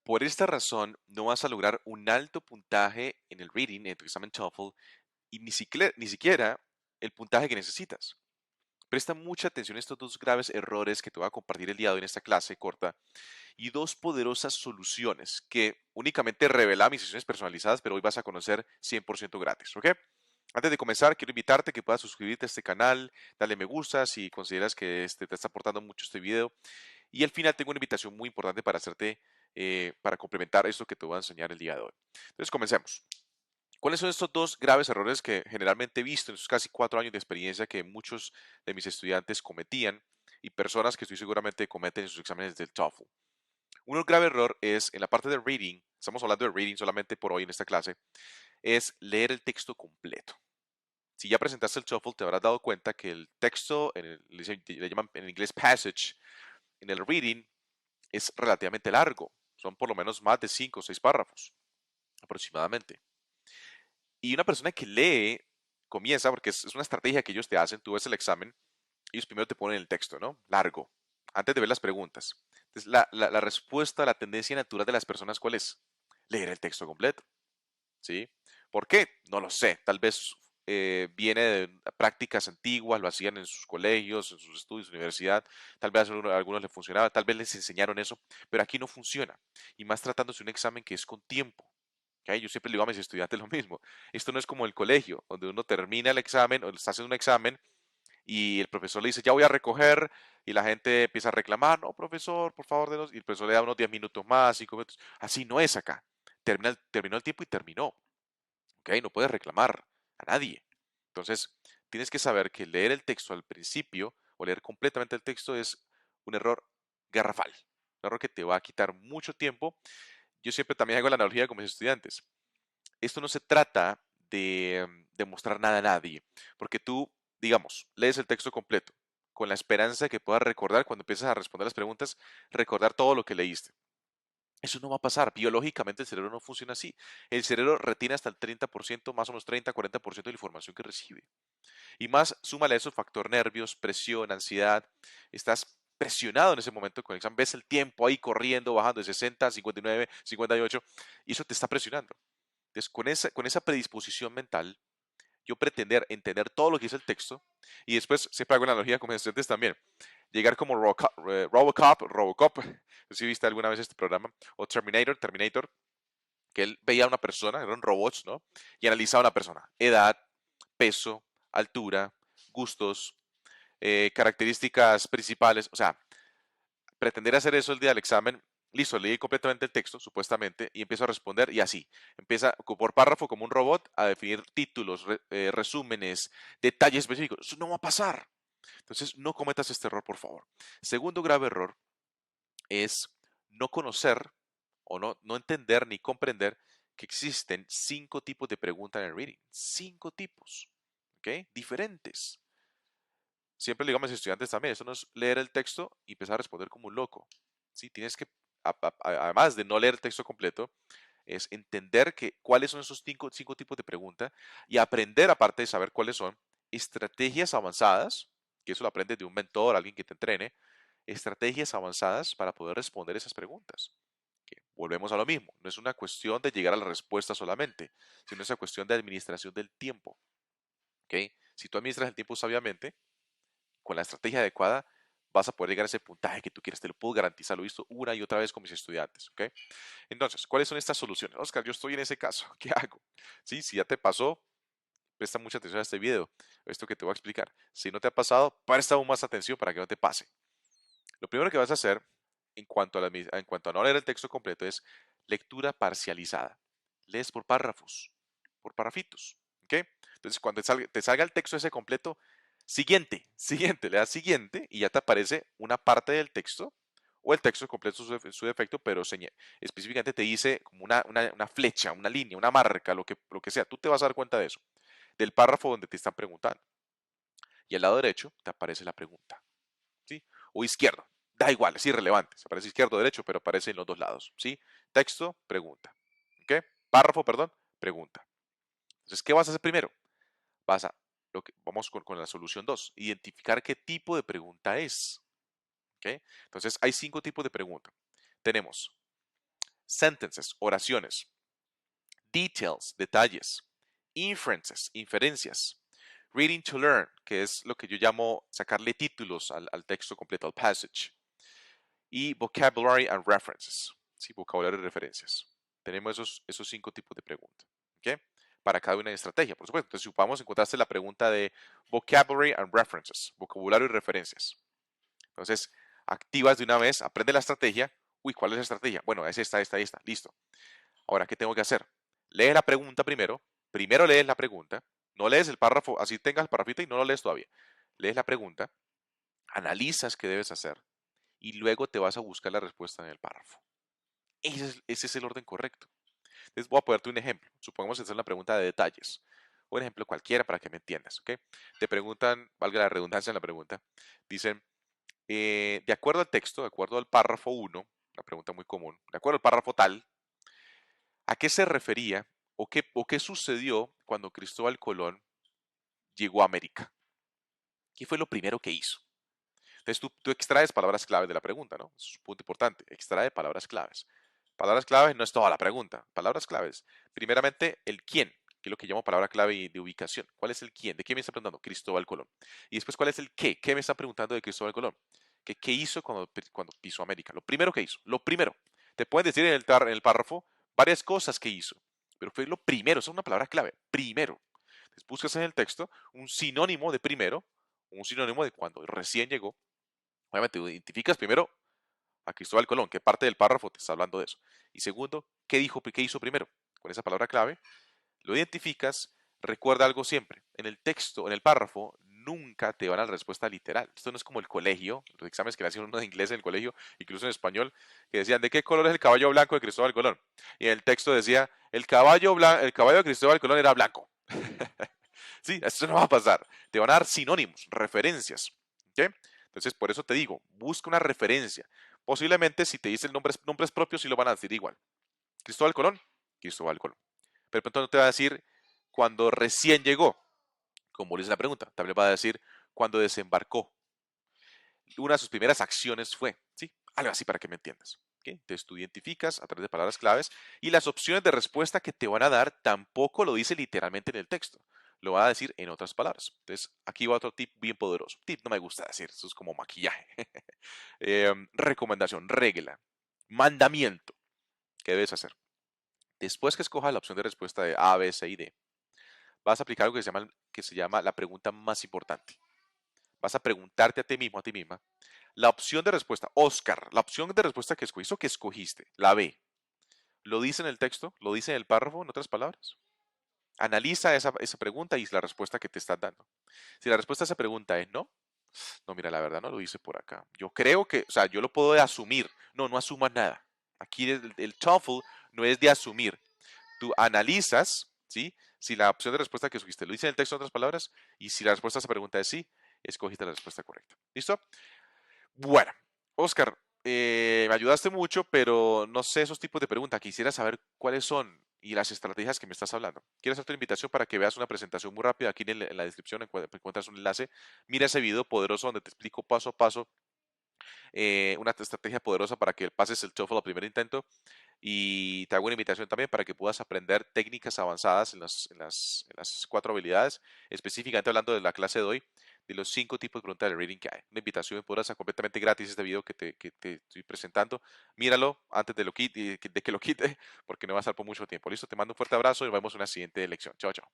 Por esta razón, no vas a lograr un alto puntaje en el reading, en tu examen TOEFL, y ni siquiera el puntaje que necesitas. Presta mucha atención a estos dos graves errores que te voy a compartir el día de hoy en esta clase corta y dos poderosas soluciones que únicamente revelan mis sesiones personalizadas, pero hoy vas a conocer 100% gratis, ¿ok? Antes de comenzar, quiero invitarte a que puedas suscribirte a este canal, darle me gusta si consideras que te está aportando mucho este video. Y al final tengo una invitación muy importante para hacerte, para complementar esto que te voy a enseñar el día de hoy. Entonces, comencemos. ¿Cuáles son estos dos graves errores que generalmente he visto en estos casi 4 años de experiencia que muchos de mis estudiantes cometían y personas que estoy seguramente cometen en sus exámenes del TOEFL? Un grave error es en la parte de reading, estamos hablando de reading solamente por hoy en esta clase, es leer el texto completo. Si ya presentaste el TOEFL, te habrás dado cuenta que el texto, le llaman en inglés passage, en el reading es relativamente largo. Son por lo menos más de 5 o 6 párrafos aproximadamente. Y una persona que lee comienza, porque es una estrategia que ellos te hacen, tú ves el examen, ellos primero te ponen el texto, ¿no? Largo, antes de ver las preguntas. Entonces, la respuesta, la tendencia natural de las personas, ¿cuál es? Leer el texto completo, ¿sí? ¿Por qué? No lo sé. Tal vez viene de prácticas antiguas, lo hacían en sus colegios, en sus estudios, universidad. Tal vez a algunos les funcionaba, tal vez les enseñaron eso, pero aquí no funciona. Y más tratándose de un examen que es con tiempo. ¿Ok? Yo siempre le digo a mis estudiantes lo mismo. Esto no es como el colegio, donde uno termina el examen o está haciendo un examen y el profesor le dice, ya voy a recoger, y la gente empieza a reclamar, no, profesor, por favor, denos, y el profesor le da unos 10 minutos más, 5 minutos. Así no es acá. Terminó el tiempo y terminó. ¿Ok? No puedes reclamar a nadie. Entonces, tienes que saber que leer el texto al principio o leer completamente el texto es un error garrafal, un error que te va a quitar mucho tiempo. Yo siempre también hago la analogía con mis estudiantes. Esto no se trata de demostrar nada a nadie, porque tú, digamos, lees el texto completo con la esperanza de que puedas recordar cuando empiezas a responder las preguntas, recordar todo lo que leíste. Eso no va a pasar. Biológicamente el cerebro no funciona así. El cerebro retiene hasta el 30%, más o menos 30-40% de la información que recibe. Y más, súmale a eso factor nervios, presión, ansiedad. Estás presionado en ese momento con el examen. Ves el tiempo ahí corriendo, bajando de 60 a 59, 58, y eso te está presionando. Entonces, con esa predisposición mental, yo pretender entender todo lo que dice el texto, y después siempre hago una analogía con mis estudiantes también, llegar como Robocop, no sé si viste alguna vez este programa, o Terminator, que él veía a una persona, eran robots, ¿no? Y analizaba a una persona, edad, peso, altura, gustos, características principales, o sea, pretender hacer eso el día del examen, listo, leí completamente el texto, supuestamente, y empiezo a responder y así. Empieza por párrafo como un robot a definir títulos, resúmenes, detalles específicos. Eso no va a pasar. Entonces, no cometas este error, por favor. Segundo grave error es no conocer o no entender ni comprender que existen 5 tipos de preguntas en el reading. 5 tipos, ¿ok? Diferentes. Siempre le digo a mis estudiantes también, eso no es leer el texto y empezar a responder como un loco. ¿Sí? Tienes que, además de no leer el texto completo, es entender cuáles son esos cinco tipos de pregunta y aprender, aparte de saber cuáles son, estrategias avanzadas, que eso lo aprendes de un mentor, alguien que te entrene, estrategias avanzadas para poder responder esas preguntas. Que volvemos a lo mismo, no es una cuestión de llegar a la respuesta solamente, sino es una cuestión de administración del tiempo. ¿Ok? Si tú administras el tiempo sabiamente, con la estrategia adecuada, vas a poder llegar a ese puntaje que tú quieres. Te lo puedo garantizar, lo he visto una y otra vez con mis estudiantes. ¿Ok? Entonces, ¿cuáles son estas soluciones? Oscar, yo estoy en ese caso. ¿Qué hago? Sí, si ya te pasó, presta mucha atención a este video, esto que te voy a explicar. Si no te ha pasado, presta aún más atención para que no te pase. Lo primero que vas a hacer en cuanto a no leer el texto completo es lectura parcializada. Lees por párrafos, por parrafitos. ¿Ok? Entonces, cuando te salga el texto ese completo, siguiente, siguiente, le das siguiente y ya te aparece una parte del texto o el texto completo en su defecto, pero específicamente te dice como una flecha, una línea, una marca, lo que sea. Tú te vas a dar cuenta de eso, del párrafo donde te están preguntando. Y al lado derecho te aparece la pregunta. ¿Sí? O izquierdo, da igual, es irrelevante. Se aparece izquierdo o derecho, pero aparece en los dos lados. ¿Sí? Texto, pregunta. ¿Ok? Párrafo, perdón, pregunta. Entonces, ¿qué vas a hacer primero? Vamos con la solución 2. Identificar qué tipo de pregunta es. ¿Ok? Entonces, hay 5 tipos de pregunta. Tenemos sentences, oraciones, details, detalles, inferences, inferencias, reading to learn, que es lo que yo llamo sacarle títulos al texto completo, al passage, y vocabulary and references, ¿sí? Vocabulario y referencias. Tenemos esos 5 tipos de preguntas, ¿ok? Para cada una estrategia, por supuesto. Entonces, supongamos encontraste la pregunta de vocabulary and references, vocabulario y referencias. Entonces, activas de una vez, aprende la estrategia. Uy, ¿cuál es la estrategia? Bueno, es esta, listo. Ahora, ¿qué tengo que hacer? Lee la pregunta primero. Primero lees la pregunta. No lees el párrafo, así tengas el parrafito y no lo lees todavía. Lees la pregunta, analizas qué debes hacer y luego te vas a buscar la respuesta en el párrafo. Ese es el orden correcto. Entonces voy a ponerte un ejemplo. Supongamos que es una pregunta de detalles. Un ejemplo cualquiera para que me entiendas, ¿ok? Te preguntan, valga la redundancia en la pregunta, dicen, de acuerdo al texto, de acuerdo al párrafo 1, una pregunta muy común, de acuerdo al párrafo tal, ¿a qué se refería o qué sucedió cuando Cristóbal Colón llegó a América? ¿Qué fue lo primero que hizo? Entonces tú extraes palabras claves de la pregunta, ¿no? Eso es un punto importante. Extrae palabras claves. Palabras claves no es toda la pregunta. Palabras claves. Primeramente, el quién, que es lo que llamo palabra clave de ubicación. ¿Cuál es el quién? ¿De qué me está preguntando? Cristóbal Colón. Y después, ¿cuál es el qué? ¿Qué me está preguntando de Cristóbal Colón? ¿Qué hizo cuando pisó América? Lo primero que hizo. Lo primero. Te pueden decir en el párrafo varias cosas que hizo. Pero fue lo primero. Esa es una palabra clave. Primero. Entonces buscas en el texto un sinónimo de primero, un sinónimo de cuando recién llegó. Obviamente, identificas primero a Cristóbal Colón, qué parte del párrafo te está hablando de eso. Y segundo, qué hizo primero? Con esa palabra clave, lo identificas, recuerda algo siempre. En el texto, en el párrafo, nunca te van a la respuesta literal. Esto no es como el colegio, los exámenes que le hacían uno de inglés en el colegio, incluso en español, que decían, ¿de qué color es el caballo blanco de Cristóbal Colón? Y en el texto decía, el caballo de Cristóbal Colón era blanco. Sí, eso no va a pasar. Te van a dar sinónimos, referencias. ¿Ok? Entonces, por eso te digo, busca una referencia. Posiblemente si te dicen nombres propios, sí lo van a decir igual. Cristóbal Colón, Cristóbal Colón. Pero de pronto no te va a decir cuando recién llegó, como dice la pregunta. También va a decir cuando desembarcó. Una de sus primeras acciones fue, ¿sí? Algo así para que me entiendas. ¿Ok? Entonces tú identificas a través de palabras claves y las opciones de respuesta que te van a dar tampoco lo dice literalmente en el texto. Lo va a decir en otras palabras. Entonces aquí va otro tip bien poderoso. Tip no me gusta decir, eso es como maquillaje. Recomendación, regla, mandamiento. ¿Qué debes hacer? Después que escojas la opción de respuesta de A, B, C y D, vas a aplicar algo que se llama la pregunta más importante. Vas a preguntarte a ti mismo, a ti misma, la opción de respuesta, Oscar, la opción de respuesta que escogiste o que escogiste, la B, ¿lo dice en el texto? ¿Lo dice en el párrafo? En otras palabras. Analiza esa pregunta y la respuesta que te están dando. Si la respuesta a esa pregunta es no, no, mira, la verdad no lo dice por acá. Yo creo que, o sea, yo lo puedo asumir. No, no asumas nada. Aquí el TOEFL no es de asumir. Tú analizas, ¿sí? Si la opción de respuesta que escogiste lo dice en el texto en otras palabras y si la respuesta a esa pregunta es sí, escogiste la respuesta correcta. ¿Listo? Bueno, Oscar, me ayudaste mucho, pero no sé esos tipos de preguntas. Quisiera saber cuáles son y las estrategias que me estás hablando. Quiero hacerte una invitación para que veas una presentación muy rápida. Aquí en la descripción encuentras un enlace. Mira ese video poderoso donde te explico paso a paso una estrategia poderosa para que pases el TOEFL al primer intento. Y te hago una invitación también para que puedas aprender técnicas avanzadas en las 4 habilidades, específicamente hablando de la clase de hoy, de los 5 tipos de preguntas de reading que hay. Una invitación poderosa, completamente gratis este video que te estoy presentando. Míralo antes de que lo quite, porque no va a estar por mucho tiempo. Listo, te mando un fuerte abrazo y nos vemos en una siguiente lección. Chao, chao.